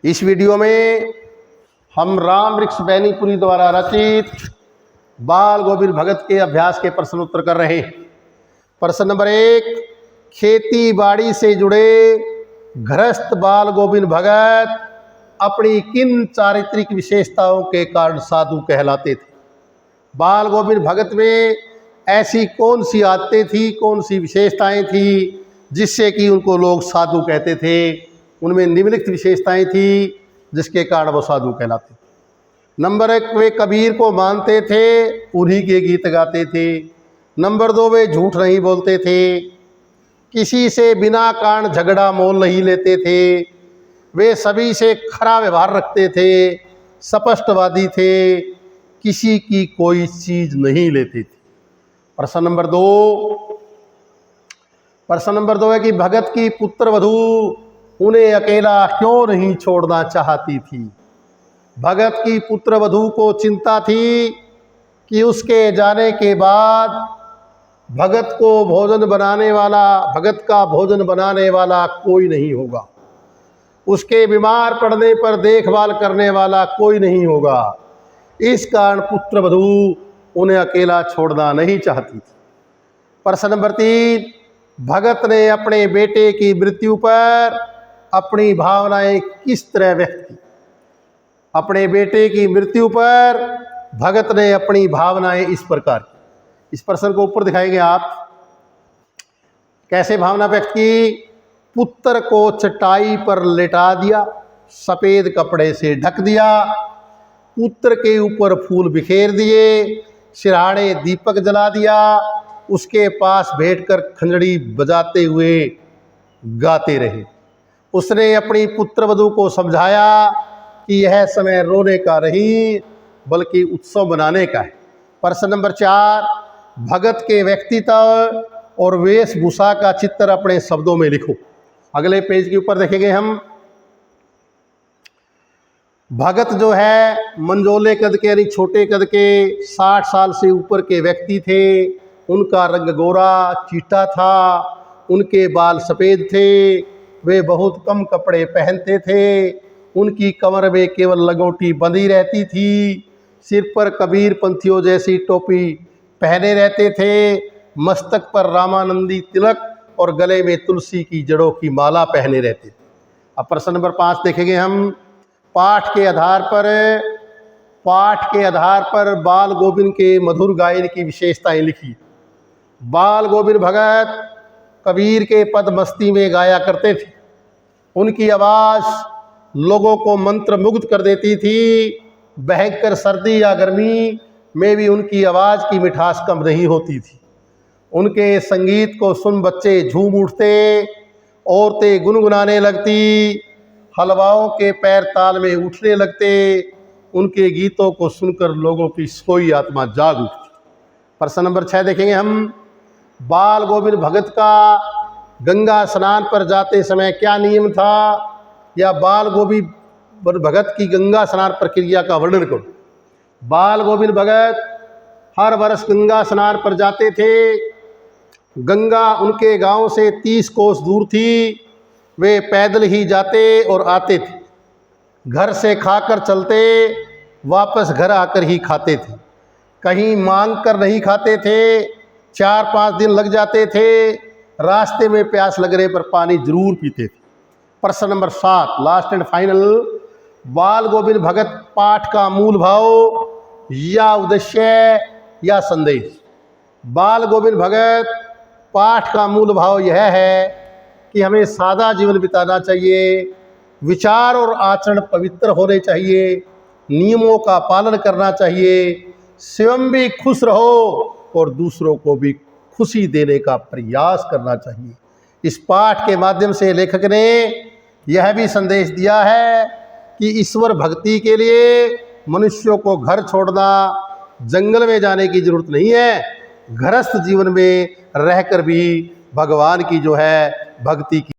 इस वीडियो में हम राम वृक्ष बैनीपुरी द्वारा रचित बाल गोविंद भगत के अभ्यास के प्रश्न उत्तर कर रहे हैं। प्रश्न नंबर 1, खेती बाड़ी से जुड़े गृहस्थ बाल गोविंद भगत अपनी किन चारित्रिक विशेषताओं के कारण साधु कहलाते थे? बाल गोविंद भगत में ऐसी कौन सी आदतें थी, कौन सी विशेषताएं थी जिससे कि उनको लोग साधु कहते थे? उनमें निम्नलिखित विशेषताएं थी जिसके कारण वो साधु कहलाते थे। नंबर 1, वे कबीर को मानते थे, उन्हीं के गीत गाते थे। नंबर 2, वे झूठ नहीं बोलते थे, किसी से बिना कारण झगड़ा मोल नहीं लेते थे, वे सभी से खरा व्यवहार रखते थे, स्पष्टवादी थे, किसी की कोई चीज़ नहीं लेते थे। प्रश्न नंबर 2 है कि भगत की पुत्र वधू उन्हें अकेला क्यों नहीं छोड़ना चाहती थी? भगत की पुत्र वधू को चिंता थी कि उसके जाने के बाद भगत का भोजन बनाने वाला कोई नहीं होगा, उसके बीमार पड़ने पर देखभाल करने वाला कोई नहीं होगा। इस कारण पुत्र वधू उन्हें अकेला छोड़ना नहीं चाहती थी। प्रश्न नंबर 3, भगत ने अपने बेटे की मृत्यु पर अपनी भावनाएं किस तरह व्यक्त की? अपने बेटे की मृत्यु पर भगत ने अपनी भावनाएं इस प्रकार की। इस प्रश्न को ऊपर दिखाएंगे आप। कैसे भावना व्यक्त की? पुत्र को चटाई पर लेटा दिया, सफ़ेद कपड़े से ढक दिया, पुत्र के ऊपर फूल बिखेर दिए, सिरहाड़े दीपक जला दिया, उसके पास बैठकर खंजड़ी बजाते हुए गाते रहे। उसने अपनी पुत्रवधू को समझाया कि यह समय रोने का नहीं बल्कि उत्सव मनाने का है। प्रश्न नंबर 4, भगत के व्यक्तित्व और वेशभूषा का चित्र अपने शब्दों में लिखो। अगले पेज के ऊपर देखेंगे हम। भगत जो है मंझोले कद के यानी छोटे कद के 60 साल से ऊपर के व्यक्ति थे। उनका रंग गोरा चीटा था, उनके बाल सफ़ेद थे, वे बहुत कम कपड़े पहनते थे, उनकी कमर में केवल लंगोटी बंधी रहती थी, सिर पर कबीर पंथियों जैसी टोपी पहने रहते थे, मस्तक पर रामानंदी तिलक और गले में तुलसी की जड़ों की माला पहने रहते थे। अब प्रश्न नंबर 5 देखेंगे हम। पाठ के आधार पर बाल गोविंद के मधुर गायन की विशेषताएं लिखी। बाल गोविंद भगत कबीर के पद मस्ती में गाया करते थे। उनकी आवाज़ लोगों को मंत्रमुग्ध कर देती थी। भयंकर सर्दी या गर्मी में भी उनकी आवाज़ की मिठास कम नहीं होती थी। उनके संगीत को सुन बच्चे झूम उठते, औरतें गुनगुनाने लगती, हलवाओं के पैर ताल में उठने लगते। उनके गीतों को सुनकर लोगों की सोई आत्मा जाग उठती। प्रश्न नंबर 6 देखेंगे हम। बाल गोविंद भगत का गंगा स्नान पर जाते समय क्या नियम था? या बाल गोविंद भगत की गंगा स्नान प्रक्रिया का वर्णन करो। बाल गोविंद भगत हर वर्ष गंगा स्नान पर जाते थे। गंगा उनके गांव से 30 कोस दूर थी। वे पैदल ही जाते और आते थे, घर से खाकर चलते, वापस घर आकर ही खाते थे, कहीं मांग कर नहीं खाते थे। 4-5 दिन लग जाते थे, रास्ते में प्यास लगने पर पानी जरूर पीते थे। प्रश्न नंबर 7 लास्ट एंड फाइनल। बाल गोविंद भगत पाठ का मूल भाव या उद्देश्य या संदेश? बाल गोविंद भगत पाठ का मूल भाव यह है कि हमें सादा जीवन बिताना चाहिए, विचार और आचरण पवित्र होने चाहिए, नियमों का पालन करना चाहिए, स्वयं भी खुश रहो और दूसरों को भी खुशी देने का प्रयास करना चाहिए। इस पाठ के माध्यम से लेखक ने यह भी संदेश दिया है कि ईश्वर भक्ति के लिए मनुष्यों को घर छोड़ना, जंगल में जाने की जरूरत नहीं है, गृहस्थ जीवन में रहकर भी भगवान की जो है भक्ति की